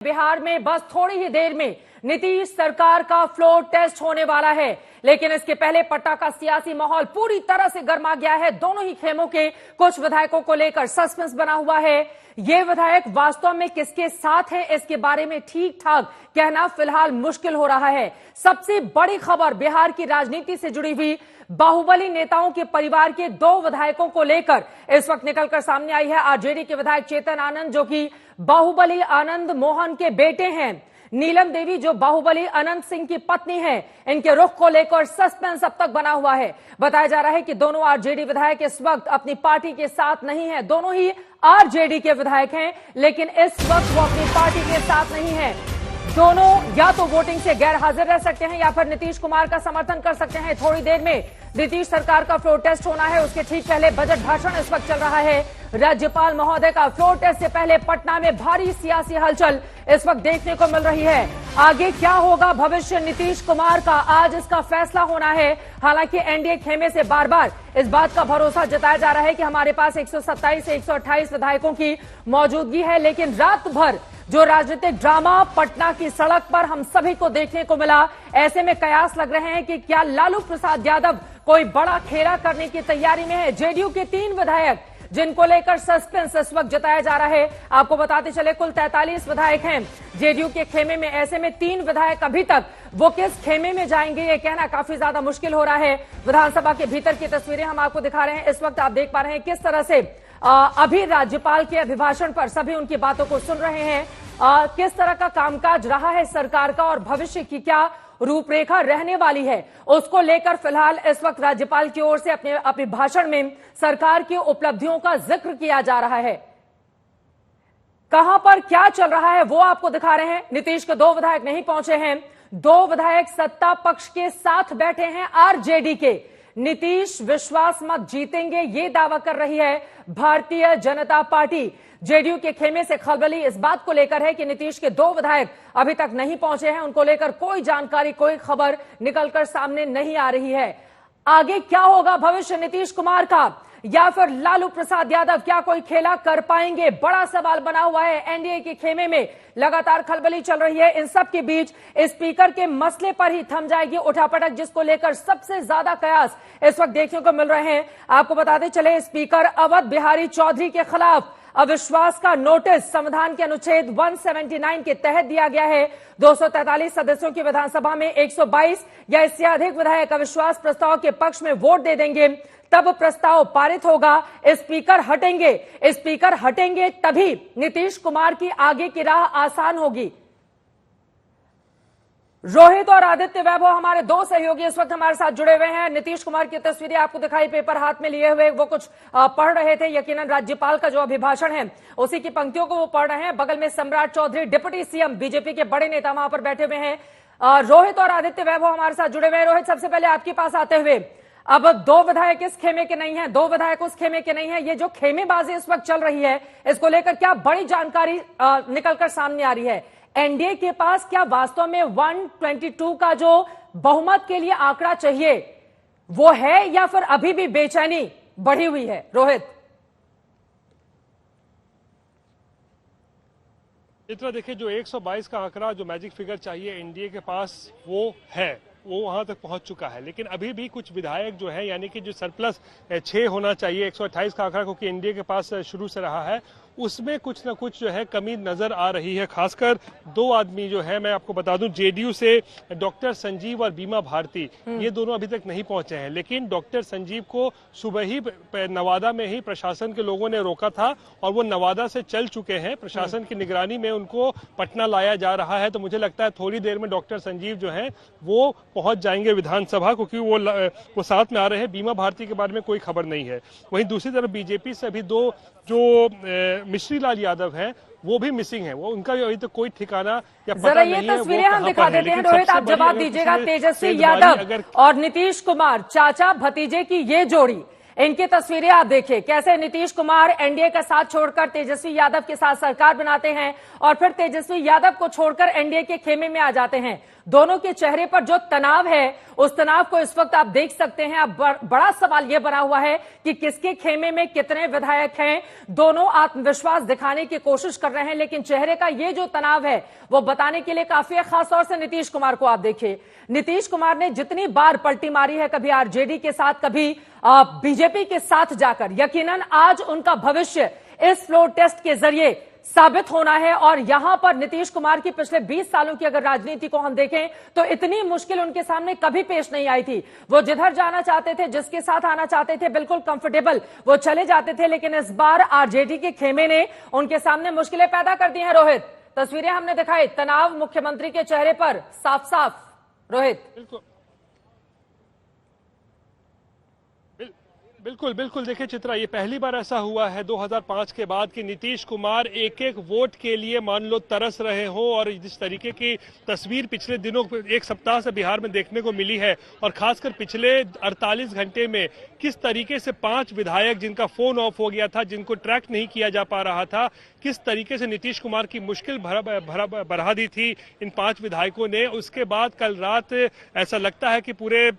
बिहार में बस थोड़ी ही देर में नीतीश सरकार का फ्लोर टेस्ट होने वाला है, लेकिन इसके पहले पटना का सियासी माहौल पूरी तरह से गर्मा गया है। दोनों ही खेमों के कुछ विधायकों को लेकर सस्पेंस बना हुआ है। ये विधायक वास्तव में किसके साथ है, इसके बारे में ठीक ठाक कहना फिलहाल मुश्किल हो रहा है। सबसे बड़ी खबर बिहार की राजनीति से जुड़ी हुई बाहुबली नेताओं के परिवार के 2 विधायकों को लेकर इस वक्त निकलकर सामने आई है। आरजेडी के विधायक चेतन आनंद, जो कि बाहुबली आनंद मोहन के बेटे हैं, नीलम देवी जो बाहुबली अनंत सिंह की पत्नी है, इनके रुख को लेकर सस्पेंस अब तक बना हुआ है। बताया जा रहा है कि दोनों आरजेडी विधायक इस वक्त अपनी पार्टी के साथ नहीं है। दोनों ही आरजेडी के विधायक हैं, लेकिन इस वक्त वो अपनी पार्टी के साथ नहीं है। दोनों या तो वोटिंग से गैर हाजिर रह सकते हैं या फिर नीतीश कुमार का समर्थन कर सकते हैं। थोड़ी देर में नीतीश सरकार का फ्लोर टेस्ट होना है, उसके ठीक पहले बजट भाषण इस वक्त चल रहा है। राज्यपाल महोदय का फ्लोर टेस्ट से पहले पटना में भारी सियासी हलचल इस वक्त देखने को मिल रही है। आगे क्या होगा भविष्य नीतीश कुमार का, आज इसका फैसला होना है। हालांकि एनडीए खेमे से बार बार इस बात का भरोसा जताया जा रहा है कि हमारे पास 127 से 128 विधायकों की मौजूदगी है, लेकिन रात भर जो राजनीतिक ड्रामा पटना की सड़क पर हम सभी को देखने को मिला, ऐसे में कयास लग रहे हैं कि क्या लालू प्रसाद यादव कोई बड़ा खेला करने की तैयारी में है। जेडीयू के 3 विधायक जिनको लेकर सस्पेंस इस वक्त जताया जा रहा है। आपको बताते चले कुल 43 विधायक हैं जेडीयू के खेमे में, ऐसे में 3 विधायक अभी तक वो किस खेमे में जाएंगे ये कहना काफी ज्यादा मुश्किल हो रहा है। विधानसभा के भीतर की तस्वीरें हम आपको दिखा रहे हैं। इस वक्त आप देख पा रहे हैं किस तरह से अभी राज्यपाल के अभिभाषण पर सभी उनकी बातों को सुन रहे हैं। किस तरह का कामकाज रहा है सरकार का और भविष्य की क्या रूपरेखा रहने वाली है, उसको लेकर फिलहाल इस वक्त राज्यपाल की ओर से अपने भाषण में सरकार की उपलब्धियों का जिक्र किया जा रहा है। कहां पर क्या चल रहा है वो आपको दिखा रहे हैं। नीतीश के 2 विधायक नहीं पहुंचे हैं। 2 विधायक सत्ता पक्ष के साथ बैठे हैं आरजेडी के। नीतीश विश्वास मत जीतेंगे ये दावा कर रही है भारतीय जनता पार्टी। जेडीयू के खेमे से खलबली इस बात को लेकर है कि नीतीश के 2 विधायक अभी तक नहीं पहुंचे हैं। उनको लेकर कोई जानकारी, कोई खबर निकलकर सामने नहीं आ रही है। आगे क्या होगा भविष्य नीतीश कुमार का या फिर लालू प्रसाद यादव क्या कोई खेला कर पाएंगे, बड़ा सवाल बना हुआ है। एनडीए के खेमे में लगातार खलबली चल रही है। इन सब के बीच स्पीकर के मसले पर ही थम जाएगी उठापटक, जिसको लेकर सबसे ज्यादा कयास इस वक्त देखने को मिल रहे हैं। आपको बताते चले स्पीकर अवध बिहारी चौधरी के खिलाफ अविश्वास का नोटिस संविधान के अनुच्छेद 179 के तहत दिया गया है। 243 सदस्यों की विधानसभा में 122 या इससे अधिक विधायक अविश्वास प्रस्ताव के पक्ष में वोट दे देंगे, तब प्रस्ताव पारित होगा। स्पीकर हटेंगे तभी नीतीश कुमार की आगे की राह आसान होगी। रोहित और आदित्य वैभव हमारे 2 सहयोगी इस वक्त हमारे साथ जुड़े हुए हैं। नीतीश कुमार की तस्वीरें आपको दिखाई, पेपर हाथ में लिए हुए वो कुछ पढ़ रहे थे। यकीनन राज्यपाल का जो अभिभाषण है उसी की पंक्तियों को वो पढ़ रहे हैं। बगल में सम्राट चौधरी डिप्टी सीएम बीजेपी के बड़े नेता वहां पर बैठे हुए हैं। रोहित और आदित्य वैभव हमारे साथ जुड़े हुए हैं। रोहित, सबसे पहले आपके पास आते हुए, अब 2 विधायक इस खेमे के नहीं है, 2 विधायक उस खेमे के नहीं है, ये जो खेमेबाजी इस वक्त चल रही है इसको लेकर क्या बड़ी जानकारी निकलकर सामने आ रही है? एनडीए के पास क्या वास्तव में 122 का जो बहुमत के लिए आंकड़ा चाहिए वो है या फिर अभी भी बेचैनी बढ़ी हुई है? रोहित, इतना देखिए, जो 122 का आंकड़ा जो मैजिक फिगर चाहिए एनडीए के पास वो है, वो वहां तक पहुंच चुका है। लेकिन अभी भी कुछ विधायक जो है, यानी कि जो सरप्लस 6 होना चाहिए 128 का आंकड़ा क्योंकि एनडीए के पास शुरू से रहा है, उसमें कुछ ना कुछ जो है कमी नजर आ रही है। खासकर 2 आदमी जो है, मैं आपको बता दूं, जेडीयू से डॉक्टर संजीव और बीमा भारती, ये दोनों अभी तक नहीं पहुंचे हैं। लेकिन डॉक्टर संजीव को सुबह ही नवादा में ही प्रशासन के लोगों ने रोका था और वो नवादा से चल चुके हैं। प्रशासन की निगरानी में उनको पटना लाया जा रहा है। तो मुझे लगता है थोड़ी देर में डॉक्टर संजीव जो है वो पहुंच जाएंगे विधानसभा, क्योंकि वो साथ में आ रहे हैं। बीमा भारती के बारे में कोई खबर नहीं है। वहीं दूसरी तरफ बीजेपी से अभी 2 जो मिश्री लाल यादव हैं वो भी मिसिंग है। वो उनका अभी तक कोई ठिकाना या पता नहीं है। ये तस्वीरें हम दिखा देते हैं। रोहित, आप जवाब दीजिएगा। तेजस्वी यादव और नीतीश कुमार, चाचा भतीजे की ये जोड़ी, इनकी तस्वीरें आप देखिए, कैसे नीतीश कुमार एनडीए का साथ छोड़कर तेजस्वी यादव के साथ सरकार बनाते हैं और फिर तेजस्वी यादव को छोड़कर एनडीए के खेमे में आ जाते हैं। दोनों के चेहरे पर जो तनाव है, उस तनाव को इस वक्त आप देख सकते हैं। अब बड़ा सवाल यह बना हुआ है कि किसके खेमे में कितने विधायक हैं। दोनों आत्मविश्वास दिखाने की कोशिश कर रहे हैं, लेकिन चेहरे का ये जो तनाव है वो बताने के लिए काफी है। खासतौर से नीतीश कुमार को आप देखिए, नीतीश कुमार ने जितनी बार पलटी मारी है, कभी आरजेडी के साथ, कभी बीजेपी के साथ जाकर, यकीनन आज उनका भविष्य इस फ्लोर टेस्ट के जरिए साबित होना है। और यहां पर नीतीश कुमार की पिछले 20 सालों की अगर राजनीति को हम देखें तो इतनी मुश्किल उनके सामने कभी पेश नहीं आई थी। वो जिधर जाना चाहते थे, जिसके साथ आना चाहते थे, बिल्कुल कंफर्टेबल वो चले जाते थे। लेकिन इस बार आरजेडी के खेमे ने उनके सामने मुश्किलें पैदा कर दी हैं। रोहित, तस्वीरें हमने दिखाई, तनाव मुख्यमंत्री के चेहरे पर साफ साफ। रोहित, बिल्कुल देखिए चित्रा, ये पहली बार ऐसा हुआ है 2005 के बाद कि नीतीश कुमार एक एक वोट के लिए मान लो तरस रहे हो। और जिस तरीके की तस्वीर पिछले दिनों, एक सप्ताह से बिहार में देखने को मिली है, और खासकर पिछले 48 घंटे में किस तरीके से 5 विधायक जिनका फोन ऑफ हो गया था, जिनको ट्रैक नहीं किया जा पा रहा था, किस तरीके से नीतीश कुमार की मुश्किल बढ़ा दी थी इन 5 विधायकों ने। उसके बाद कल रात ऐसा लगता है कि पूरे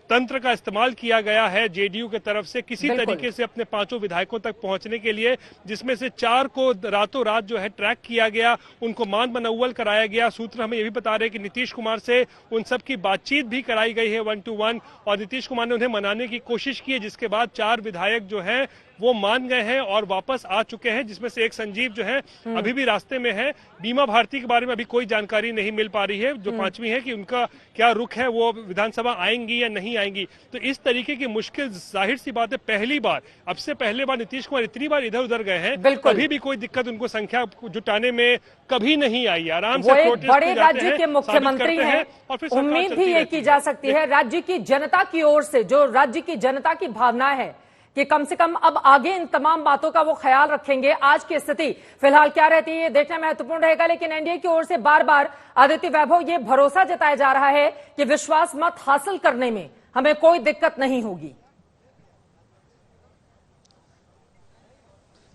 तंत्र का इस्तेमाल किया गया है जेडीयू के तरफ से किसी तरीके से अपने 5 विधायकों तक पहुंचने के लिए, जिसमें से 4 को रातों रात जो है ट्रैक किया गया, उनको मान बनौवल कराया गया। सूत्र हमें यह भी बता रहे हैं कि नीतीश कुमार से उन सब की बातचीत भी कराई गई है 1 to 1, और नीतीश कुमार ने उन्हें मनाने की कोशिश की है, जिसके बाद 4 विधायक जो हैं वो मान गए हैं और वापस आ चुके हैं, जिसमें से एक संजीव जो है अभी भी रास्ते में है। बीमा भारती के बारे में अभी कोई जानकारी नहीं मिल पा रही है, जो 5वीं है, कि उनका क्या रुख है, वो विधानसभा आएंगी या नहीं आएंगी। तो इस तरीके की मुश्किल, जाहिर सी बात है पहली बार, अब से पहले बार नीतीश कुमार इतनी बार इधर उधर गए हैं, कभी भी कोई दिक्कत उनको संख्या जुटाने में कभी नहीं आई। आराम से एक बड़े राज्य के मुख्यमंत्री हैं, उम्मीद भी ये की जा सकती है राज्य की जनता की ओर से, जो राज्य की जनता की भावना है कि कम से कम अब आगे इन तमाम बातों का वो ख्याल रखेंगे। आज की स्थिति फिलहाल क्या रहती है ये देखना महत्वपूर्ण रहेगा। लेकिन एनडीए की ओर से बार बार आदित्य वैभव ये भरोसा जताया जा रहा है कि विश्वास मत हासिल करने में हमें कोई दिक्कत नहीं होगी।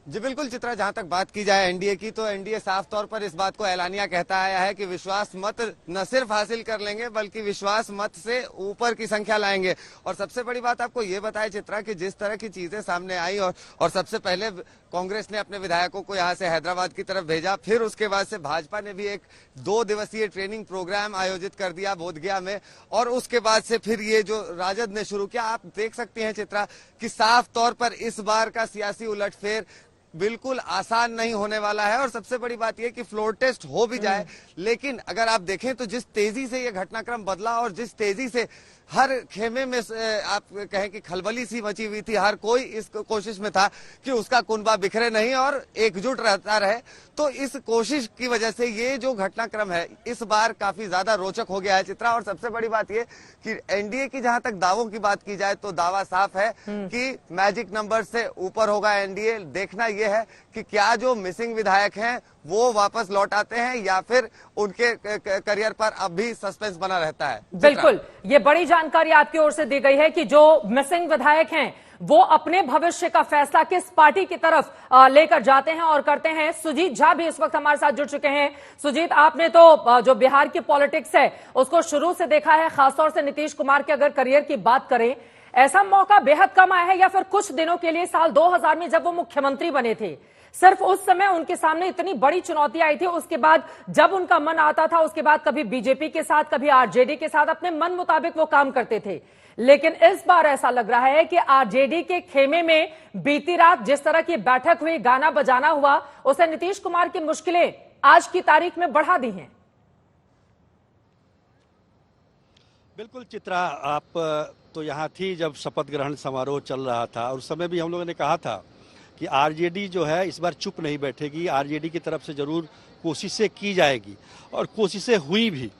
जी बिल्कुल चित्रा, जहां तक बात की जाए एनडीए की, तो एनडीए साफ तौर पर इस बात को ऐलानिया कहता आया है कि विश्वास मत न सिर्फ हासिल कर लेंगे बल्कि विश्वास मत से ऊपर की संख्या लाएंगे। और सबसे बड़ी बात आपको ये बताए चित्रा कि जिस तरह की चीजें सामने आई, और सबसे पहले कांग्रेस ने अपने विधायकों को यहां से हैदराबाद की तरफ भेजा, फिर उसके बाद से भाजपा ने भी एक 2 दिवसीय ट्रेनिंग प्रोग्राम आयोजित कर दिया बोधगया में, और उसके बाद से फिर ये जो राजद ने शुरू किया। आप देख सकते हैं चित्रा कि साफ तौर पर इस बार का सियासी उलटफेर बिल्कुल आसान नहीं होने वाला है। और सबसे बड़ी बात यह कि फ्लोर टेस्ट हो भी जाए, लेकिन अगर आप देखें तो जिस तेजी से ये घटनाक्रम बदला और जिस तेजी से हर खेमे में आप कहें कि खलबली सी मची हुई थी, हर कोई इस कोशिश में था कि उसका कुनबा बिखरे नहीं और एकजुट रहता रहे, तो इस कोशिश की वजह से ये जो घटनाक्रम है इस बार काफी ज्यादा रोचक हो गया है चित्रा। और सबसे बड़ी बात ये कि एनडीए की जहां तक दावों की बात की जाए तो दावा साफ है कि मैजिक नंबर से ऊपर होगा एनडीए। देखना यह है कि क्या जो मिसिंग विधायक हैं वो वापस लौट आते हैं या फिर उनके करियर पर अब भी सस्पेंस बना रहता है। बिल्कुल, ये बड़ी जानकारी आपकी ओर से दी गई है कि जो मिसिंग विधायक हैं वो अपने भविष्य का फैसला किस पार्टी की तरफ लेकर जाते हैं और करते हैं। सुजीत झा भी इस वक्त हमारे साथ जुड़ चुके हैं। सुजीत, आपने तो जो बिहार की पॉलिटिक्स है उसको शुरू से देखा है, खासतौर से नीतीश कुमार के अगर करियर की बात करें, ऐसा मौका बेहद कम आया है या फिर कुछ दिनों के लिए साल 2000 में जब वो मुख्यमंत्री बने थे, सिर्फ उस समय उनके सामने इतनी बड़ी चुनौती आई थी, उसके बाद जब उनका मन आता था उसके बाद कभी बीजेपी के साथ कभी आरजेडी के साथ अपने मन मुताबिक वो काम करते थे। लेकिन इस बार ऐसा लग रहा है कि आरजेडी के खेमे में बीती रात जिस तरह की बैठक हुई, गाना बजाना हुआ, उसे नीतीश कुमार की मुश्किलें आज की तारीख में बढ़ा दी हैं। बिल्कुल चित्रा, आप तो यहाँ थी जब शपथ ग्रहण समारोह चल रहा था, और उस समय भी हम लोगों ने कहा था कि आरजेडी जो है इस बार चुप नहीं बैठेगी, आरजेडी की तरफ से जरूर कोशिशें की जाएगी, और कोशिशें हुई भी।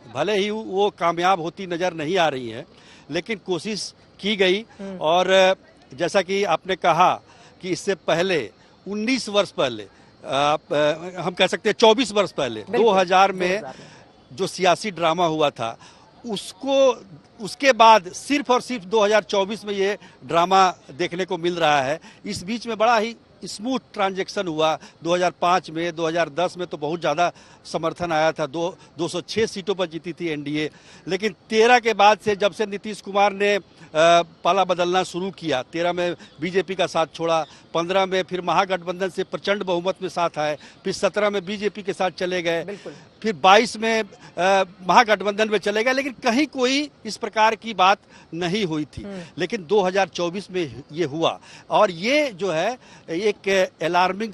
भले ही वो कामयाब होती नजर नहीं आ रही हैं, लेकिन कोशिश की गई। और जैसा कि आपने कहा कि इससे पहले 19 वर्ष पहले, हम कह सकते हैं 24 वर्ष पहले 2000 में जो सियासी ड्रामा हुआ था, उसके बाद सिर्फ और सिर्फ 2024 में ये ड्रामा देखने को मिल रहा है। इस बीच में बड़ा ही स्मूथ ट्रांजैक्शन हुआ। 2005 में, 2010 में तो बहुत ज़्यादा समर्थन आया था, 206 सीटों पर जीती थी एनडीए। लेकिन 13 के बाद से, जब से नीतीश कुमार ने पाला बदलना शुरू किया, 13 में बीजेपी का साथ छोड़ा, 15 में फिर महागठबंधन से प्रचंड बहुमत में साथ आए, फिर 17 में बीजेपी के साथ चले गए, फिर 22 में महागठबंधन में चले गए, लेकिन कहीं कोई इस प्रकार की बात नहीं हुई थी। लेकिन 2024 में ये हुआ, और ये जो है एक अलार्मिंग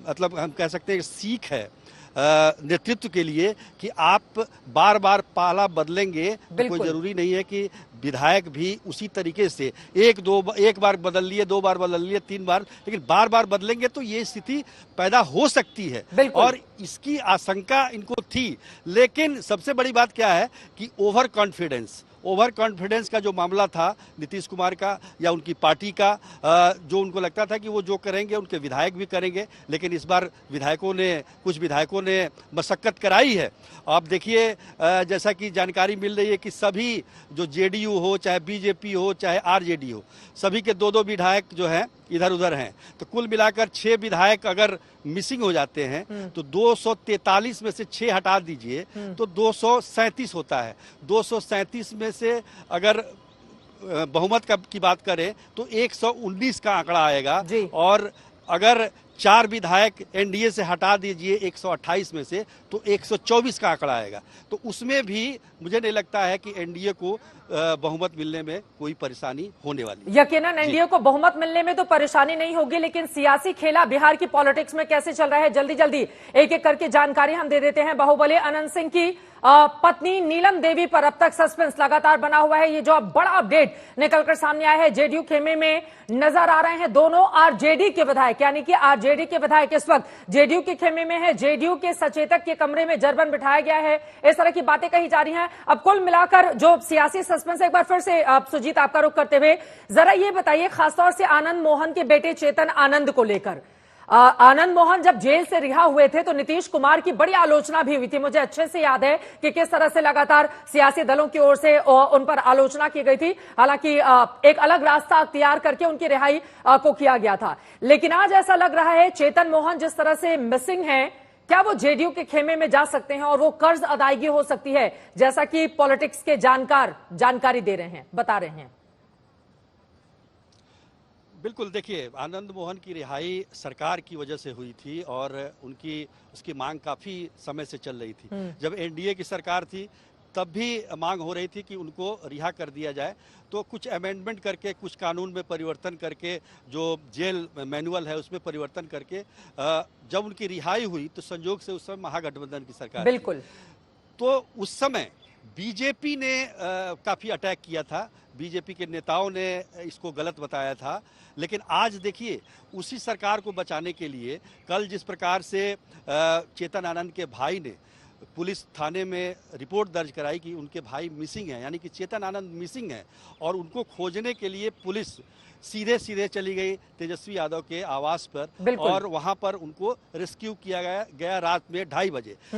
मतलब हम कह सकते हैं सीख है नेतृत्व के लिए कि आप बार बार पाला बदलेंगे तो कोई जरूरी नहीं है कि विधायक भी उसी तरीके से एक बार बदल लिए, 2 बार बदल लिए, 3 बार, लेकिन बार बार बदलेंगे तो ये स्थिति पैदा हो सकती है, और इसकी आशंका इनको थी। लेकिन सबसे बड़ी बात क्या है कि ओवर कॉन्फिडेंस का जो मामला था नीतीश कुमार का या उनकी पार्टी का, जो उनको लगता था कि वो जो करेंगे उनके विधायक भी करेंगे, लेकिन इस बार कुछ विधायकों ने मशक्कत कराई है। आप देखिए, जैसा कि जानकारी मिल रही है कि सभी जो जेडीयू हो, चाहे बीजेपी हो, चाहे आरजेडी हो, सभी के 2-2 विधायक जो हैं इधर उधर हैं। तो कुल मिलाकर 6 विधायक अगर मिसिंग हो जाते हैं तो 243 में से 6 हटा दीजिए तो 237 होता है। 237 में से अगर बहुमत की बात करें तो 119 का आंकड़ा आएगा, और अगर 4 विधायक एनडीए से हटा दीजिए 128 में से तो 124 का आंकड़ा आएगा। तो उसमें भी मुझे नहीं लगता है कि एनडीए को बहुमत मिलने में कोई परेशानी होने वाली। यकीनन एनडीए को बहुमत मिलने में तो परेशानी नहीं होगी, लेकिन सियासी खेला बिहार की पॉलिटिक्स में कैसे चल रहा है, जल्दी जल्दी एक एक करके जानकारी हम दे देते हैं। बाहुबली अनंत सिंह की पत्नी नीलम देवी पर अब तक सस्पेंस लगातार बना हुआ है। ये जो अब बड़ा अपडेट निकलकर सामने आया है, जेडीयू खेमे में नजर आ रहे हैं दोनों आरजेडी के विधायक, यानी कि आरजेडी के विधायक इस वक्त जेडीयू के खेमे में है। जेडीयू के सचेतक के कमरे में जरबन बिठाया गया है, इस तरह की बातें कही जा रही हैं। अब कुल मिलाकर जो सियासी सस्पेंस, एक बार फिर से सुजीत आपका रुख करते हुए जरा ये बताइए, खासतौर से आनंद मोहन के बेटे चेतन आनंद को लेकर। आनंद मोहन जब जेल से रिहा हुए थे तो नीतीश कुमार की बड़ी आलोचना भी हुई थी। मुझे अच्छे से याद है कि किस तरह से लगातार सियासी दलों की ओर से उन पर आलोचना की गई थी। हालांकि एक अलग रास्ता अख्तियार करके उनकी रिहाई को किया गया था, लेकिन आज ऐसा लग रहा है चेतन मोहन जिस तरह से मिसिंग है, क्या वो जेडीयू के खेमे में जा सकते हैं और वो कर्ज अदायगी हो सकती है, जैसा कि पॉलिटिक्स के जानकारी दे रहे हैं, बता रहे हैं। बिल्कुल, देखिए, आनंद मोहन की रिहाई सरकार की वजह से हुई थी और उसकी मांग काफी समय से चल रही थी। जब एनडीए की सरकार थी तब भी मांग हो रही थी कि उनको रिहा कर दिया जाए। तो कुछ अमेंडमेंट करके, कुछ कानून में परिवर्तन करके, जो जेल मैनुअल है उसमें परिवर्तन करके जब उनकी रिहाई हुई तो संयोग से उस समय महागठबंधन की सरकार बिल्कुल, तो उस समय बीजेपी ने काफी अटैक किया था, बीजेपी के नेताओं ने इसको गलत बताया था। लेकिन आज देखिए, उसी सरकार को बचाने के लिए कल जिस प्रकार से चेतन आनंद के भाई ने पुलिस थाने में रिपोर्ट दर्ज कराई कि उनके भाई मिसिंग हैं, यानी कि चेतन आनंद मिसिंग हैं, और उनको खोजने के लिए पुलिस सीधे चली गई तेजस्वी यादव के आवास पर, और वहां पर उनको रेस्क्यू किया गया रात में 2:30 बजे।